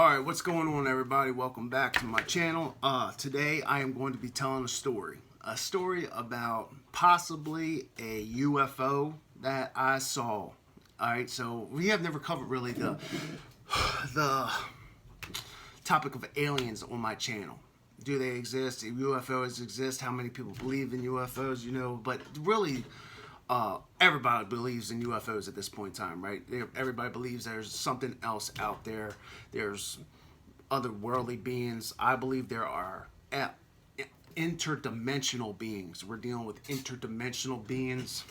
Alright, what's going on, everybody? Welcome back to my channel. Today I am going to be telling a story about possibly a UFO that I saw. Alright, so we have never covered really the topic of aliens on my channel. Do they exist? Do UFOs exist? How many people believe in UFOs? You know, but really everybody believes in UFOs at this point in time, right? Everybody believes there's something else out there. There's otherworldly beings. I believe there are interdimensional beings. We're dealing with interdimensional beings.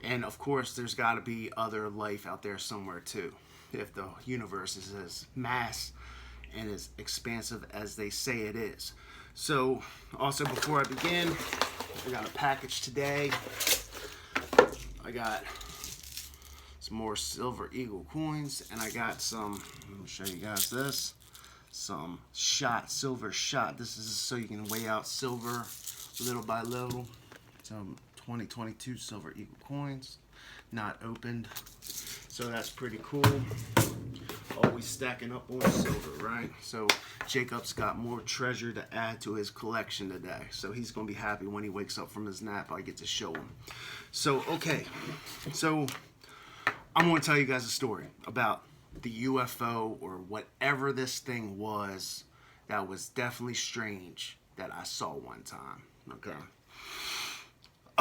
And of course, there's got to be other life out there somewhere too, if the universe is as mass and as expansive as they say it is. So, also before I begin, I got a package today. I got some more Silver Eagle coins, and I got some, let me show you guys this, some silver shot. This is so you can weigh out silver little by little. Some 2022 Silver Eagle coins, not opened. So that's pretty cool. Always stacking up on silver, right? So Jacob's got more treasure to add to his collection today. So he's going to be happy when he wakes up from his nap. I get to show him. So, okay. So I'm going to tell you guys a story about the UFO or whatever this thing was that was definitely strange that I saw one time. Okay.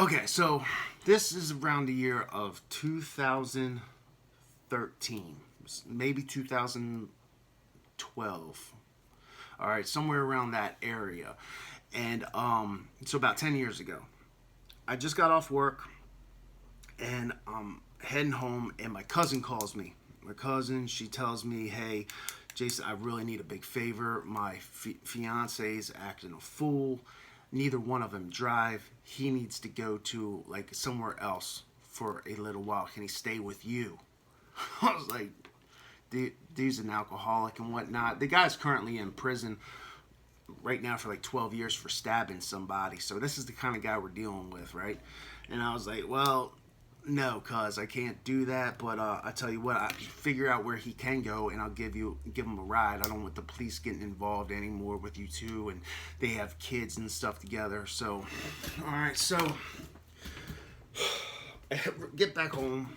Okay, so this is around the year of 2013. Maybe 2012. All right, somewhere around that area. And so about 10 years ago, I just got off work and I'm heading home, and my cousin calls me. My cousin, she tells me, hey, Jason, I really need a big favor. My fiance is acting a fool. Neither one of them drive. He needs to go to like somewhere else for a little while. Can he stay with you? I was like, dude's an alcoholic and whatnot. The guy's currently in prison right now for like 12 years for stabbing somebody. So this is the kind of guy we're dealing with, right? And I was like, well, no, cuz I can't do that. But I tell you what, I figure out where he can go, and I'll give him a ride. I don't want the police getting involved anymore with you two, and they have kids and stuff together. So, all right, so get back home.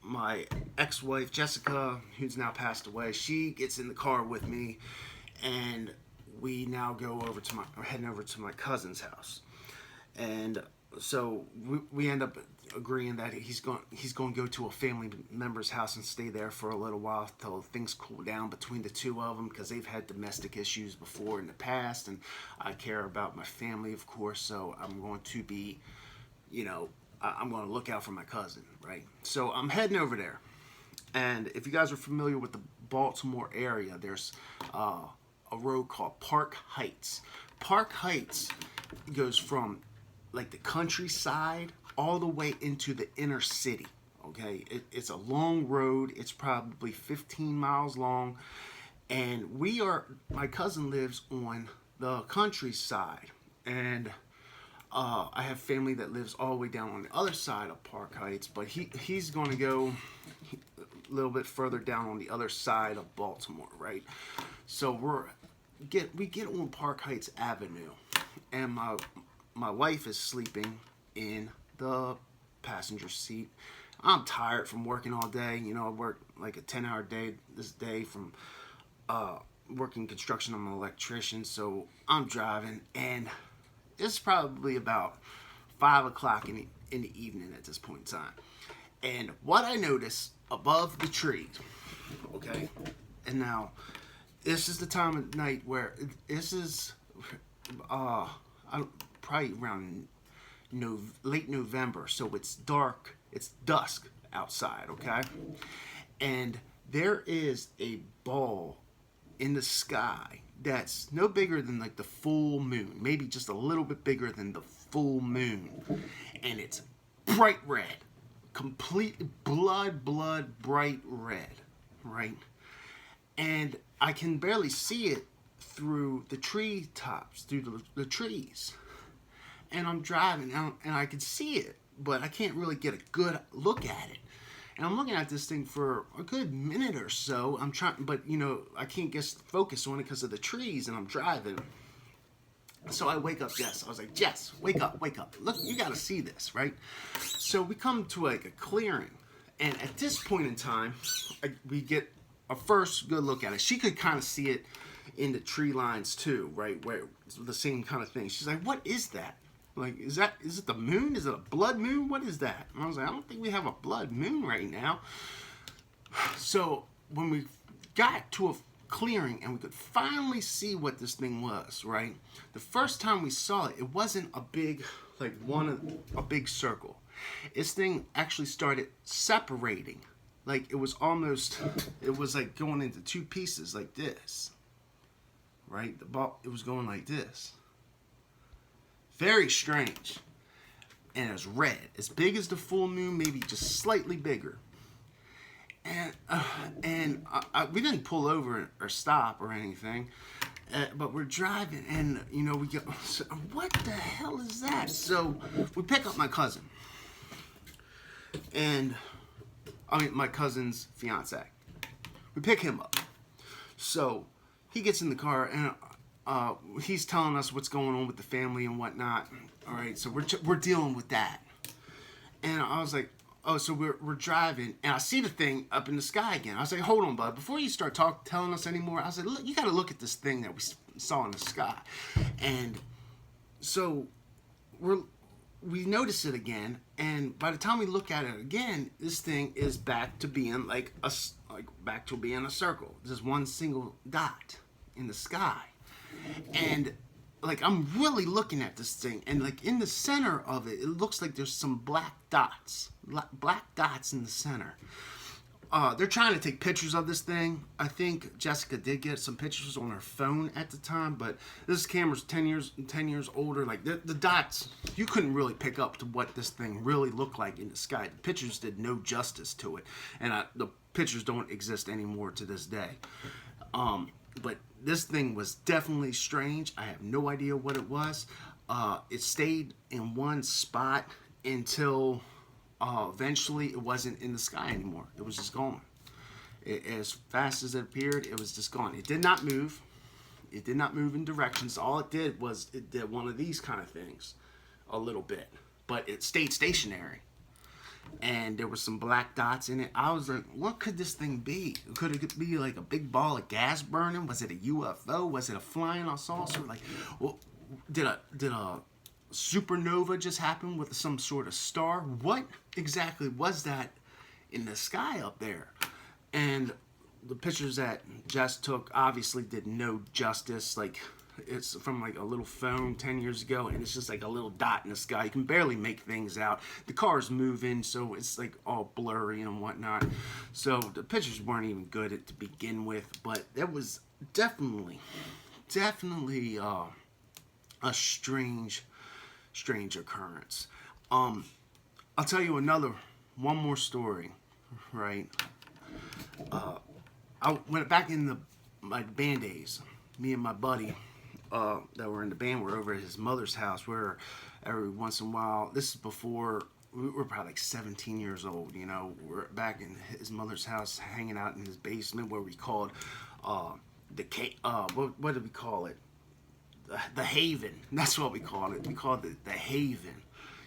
My ex-wife Jessica, who's now passed away, she gets in the car with me, and we now heading over to my cousin's house. And so we end up agreeing that he's going to go to a family member's house and stay there for a little while till things cool down between the two of them, because they've had domestic issues before in the past, and I care about my family, of course. So I'm going to be, you know, I'm going to look out for my cousin, right? So I'm heading over there. And if you guys are familiar with the Baltimore area, there's a road called Park Heights. Park Heights goes from like the countryside all the way into the inner city, okay? It's a long road. It's probably 15 miles long. And my cousin lives on the countryside. And I have family that lives all the way down on the other side of Park Heights, but he's going to go a little bit further down on the other side of Baltimore, right? So we get on Park Heights Avenue, and my wife is sleeping in the passenger seat. I'm tired from working all day. You know, I work like a 10-hour day this day from working construction. I'm an electrician, so I'm driving, and it's probably about 5 o'clock in the evening at this point in time. And what I notice above the trees, okay, and now this is the time of night where this is probably around late November, so it's dark, it's dusk outside, okay? And there is a ball in the sky that's no bigger than like the full moon, maybe just a little bit bigger than the full moon, and it's bright red, complete blood bright red, right? And I can barely see it through the tree tops, through the trees, and I'm driving and I can see it, but I can't really get a good look at it. And I'm looking at this thing for a good minute or so. I'm trying, but I can't get focused on it because of the trees, and I'm driving. So I wake up Jess. I was like, Jess, wake up. Look, you got to see this, right? So we come to like a clearing. And at this point in time, we get a first good look at it. She could kind of see it in the tree lines too, right? Where it's the same kind of thing. She's like, what is that? Like, is it the moon? Is it a blood moon? What is that? And I was like, I don't think we have a blood moon right now. So when we got to a clearing and we could finally see what this thing was, right? The first time we saw it, it wasn't a big, a big circle. This thing actually started separating. Like, it was like going into two pieces like this, right? The ball, it was going like this. Very strange. And it was red, as big as the full moon, maybe just slightly bigger. And we didn't pull over or stop or anything, but we're driving, and we go, so, what the hell is that? So we pick up my cousin, and my cousin's fiance. We pick him up. So he gets in the car, and he's telling us what's going on with the family and whatnot. All right, so we're dealing with that, and I was like, oh, so we're driving, and I see the thing up in the sky again. I was like, hold on, bud. Before you start telling us anymore, I was like, look, you got to look at this thing that we saw in the sky. And so we notice it again, and by the time we look at it again, this thing is back to being back to being a circle. There's one single dot in the sky, and I'm really looking at this thing, and in the center of it, it looks like there's some black dots in the center. They're trying to take pictures of this thing. I think Jessica did get some pictures on her phone at the time, but this camera's 10 years older. Like, the dots, you couldn't really pick up to what this thing really looked like in the sky. The pictures did no justice to it, and the pictures don't exist anymore to this day. But this thing was definitely strange. I have no idea what it was. It stayed in one spot until eventually it wasn't in the sky anymore. It was just gone. As fast as it appeared, it was just gone. It did not move. It did not move in directions. All it did was it did one of these kind of things a little bit. But it stayed stationary. And there were some black dots in it. I was like, what could this thing be? Could it be like a big ball of gas burning? Was it a UFO? Was it a flying saucer? Like, well, did a supernova just happen with some sort of star? What exactly was that in the sky up there? And the pictures that Jess took obviously did no justice. Like, it's from a little phone 10 years ago, and it's just like a little dot in the sky. You can barely make things out. The car's moving, so it's all blurry and whatnot. So the pictures weren't even good to begin with, but that was definitely a strange occurrence. I'll tell you one more story, right? I went back in my band days. Me and my buddy that were in the band were over at his mother's house, where every once in a while, this is before we were probably 17 years old, we're back in his mother's house, hanging out in his basement, where we called what did we call it? The Haven. That's what we called it. We called it the Haven.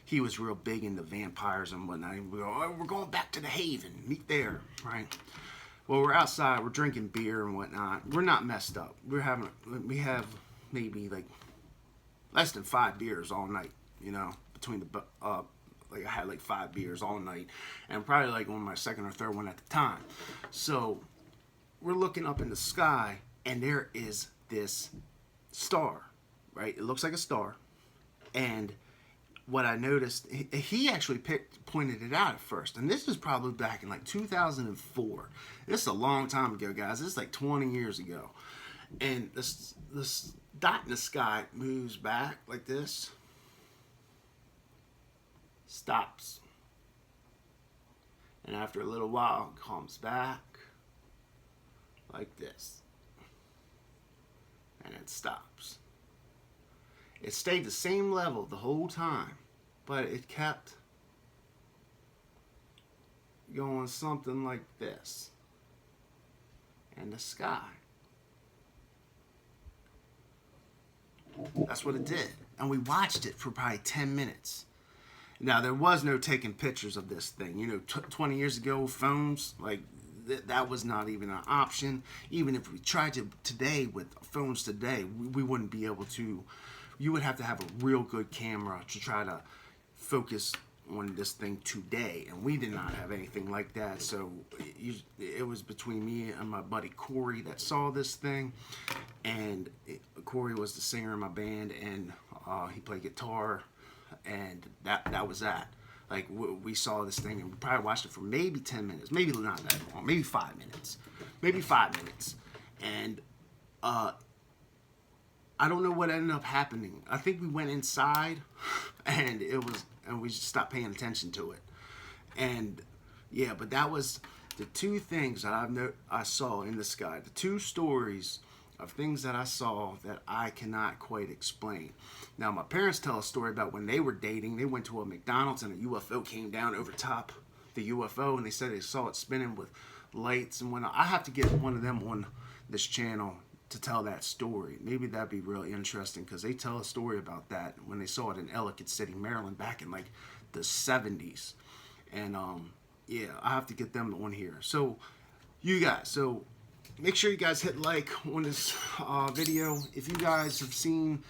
He was real big into vampires and whatnot. And we go, oh, we're going back to the Haven. Meet there, right? Well, we're outside. We're drinking beer and whatnot. We're not messed up. We have maybe less than 5 beers all night. Between the I had 5 beers all night, and probably on my second or third one at the time. So we're looking up in the sky, and there is this star, right? It looks like a star, and what I noticed, he actually pointed it out at first, and this was probably back in 2004. This is a long time ago, guys. This is 20 years ago, and this dot in the sky moves back like this, stops, and after a little while comes back like this, and it stops. It stayed the same level the whole time, but it kept going something like this in the sky. That's what it did. And we watched it for probably 10 minutes. Now, there was no taking pictures of this thing. You know, 20 years ago, phones, like, that was not even an option. Even if we tried to today with phones today, we wouldn't be able to. You would have to have a real good camera to try to focus on this thing today, and we did not have anything like that. So it was between me and my buddy Corey that saw this thing, and Corey was the singer in my band, and he played guitar, and that was that. Like, we saw this thing, and we probably watched it for maybe 10 minutes, maybe not that long, maybe 5 minutes, and I don't know what ended up happening. I think we went inside, and we just stopped paying attention to it. And yeah, but that was the two things that I saw in the sky. The two stories of things that I saw that I cannot quite explain. Now, my parents tell a story about when they were dating. They went to a McDonald's and a UFO came down over top the UFO, and they said they saw it spinning with lights and whatnot. I have to get one of them on this channel to tell that story. Maybe that'd be really interesting, because they tell a story about that when they saw it in Ellicott City, Maryland, back in like the 70s. And yeah, I have to get them on here. So you guys, so make sure you guys hit like on this video if you guys have seen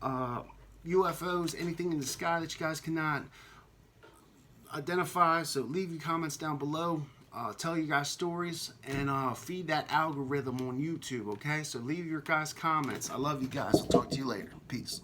UFOs, anything in the sky that you guys cannot identify. So leave your comments down below. Tell you guys stories, and feed that algorithm on YouTube, okay? So leave your guys comments. I love you guys. I'll talk to you later. Peace.